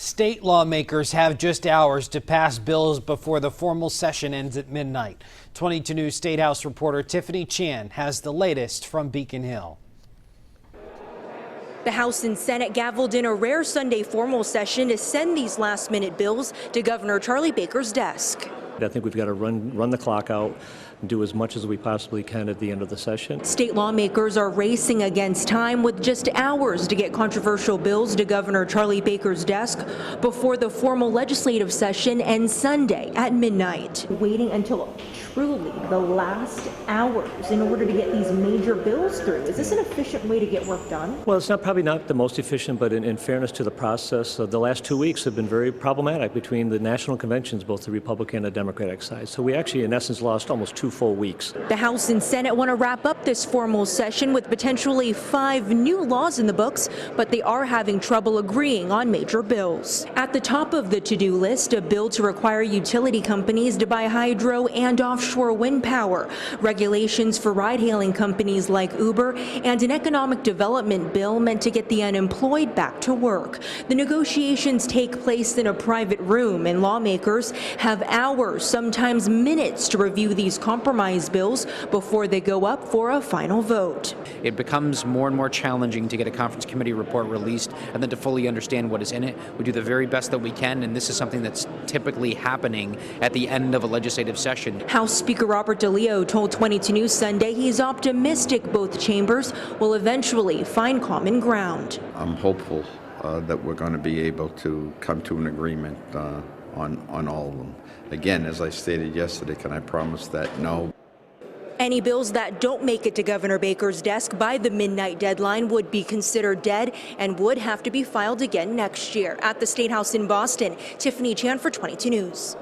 State lawmakers have just hours to pass bills before the formal session ends at midnight. 22 News State House reporter Tiffany Chan has the latest from Beacon Hill. The House and Senate gaveled in a rare Sunday formal session to send these last-minute bills to Governor Charlie Baker's desk. I think we've got to run the clock out and do as much as we possibly can at the end of the session. State lawmakers are racing against time with just hours to get controversial bills to Governor Charlie Baker's desk before the formal legislative session ends Sunday at midnight. Waiting until truly the last hours in order to get these major bills through. Is this an efficient way to get work done? Well, it's probably not the most efficient, but in fairness to the process, the last 2 weeks have been very problematic between the national conventions, both the Republican and the Democratic side. So we actually, in essence, lost almost 2 full weeks. The House and Senate want to wrap up this formal session with potentially 5 new laws in the books, but they are having trouble agreeing on major bills. At the top of the to-do list, a bill to require utility companies to buy hydro and offshore wind power, regulations for ride-hailing companies like Uber, and an economic development bill meant to get the unemployed back to work. The negotiations take place in a private room, and lawmakers have hours, sometimes minutes, to review these compromise bills before they go up for a final vote. It becomes more and more challenging to get a conference committee report released and then to fully understand what is in it. We do the very best that we can, and this is something that's typically happening at the end of a legislative session. House Speaker Robert DeLeo told 22 News Sunday he's optimistic both chambers will eventually find common ground. I'm hopeful that we're going to be able to come to an agreement on all of them. Again, as I stated yesterday, can I promise that? No. Any bills that don't make it to Governor Baker's desk by the midnight deadline would be considered dead and would have to be filed again next year. At the State House in Boston, Tiffany Chan for 22 News.